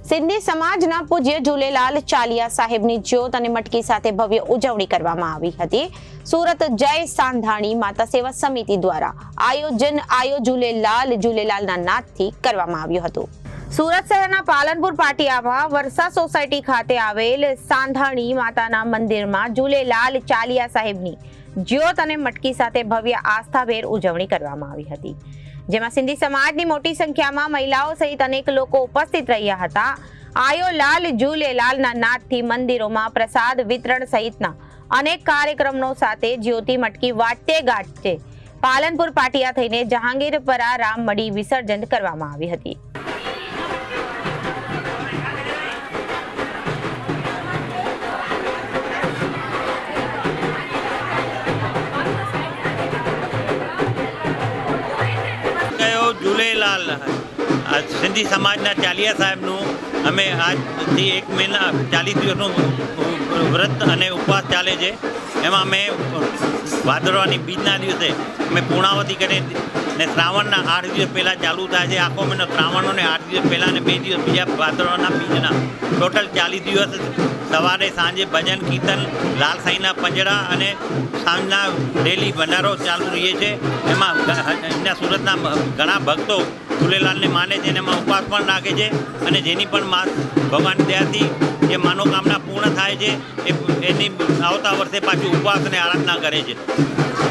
સિંધી સમાજના પૂજ્ય ઝૂલેલાલ ચાલિયા સાહેબની જ્યોત અને મટકી સાથે ભવ્ય ઉજવણી કરવામાં આવી હતી। સુરત જય સાંધાણી માતા સેવા સમિતિ દ્વારા આયોજન આયો ઝૂલેલાલના નાદથી કરવામાં આવ્યું હતું। સુરત શહેરના પાલનપુર પાટિયામાં વરસા સોસાયટી ખાતે આવેલ સાંધાણી માતાના મંદિરમાં ઝૂલેલાલ ચાલિયા સાહેબની જ્યોત અને મટકી સાથે ભવ્ય આસ્થાભેર ઉજવણી કરવામાં આવી હતી, જેમાં સિંધી સમાજની મોટી સંખ્યામાં મહિલાઓ સહિત અનેક લોકો ઉપસ્થિત રહ્યા હતા। આયો લાલ ઝૂલેલાલના નાદથી મંદિરોમાં પ્રસાદ વિતરણ સહિતના અનેક કાર્યક્રમો સાથે જ્યોતિ મટકી વાટતે ગાંઠતે પાલનપુર પાટિયા થઈને જહાંગીરપરા રામમડી વિસર્જન કરવામાં આવી હતી। झूलेलाल सिंधी समाजना चालिया साहेबनु अमे आज 1 महीना 40 दिवसनु व्रत अने उपवास चाले छे। एमां अमे भादरवानी बीजना दिवसे अमे पूर्णावती करे ने श्रावणना 8 दिवस पहला चालू थाय छे। आखो महीनो श्रावणनो ने 8 दिवस पहला ने 2 दिवस बीजा भादरवाना बीजना टोटल 40 दिवस सवारे सांजे भजन कीर्तन लाल साईना पंजड़ा अने सांजना डेली भंडारो चालू रहे छे। एमां सूरतना घणा भक्तो झूलेलालने माने छे ने एमां उपवास पण राखे छे अने जेनी पण भगवान दयाथी जे मनोकामना पूर्ण थाय छे एनी आवता वर्षे पाछुं उपवास ने आराधना करे छे।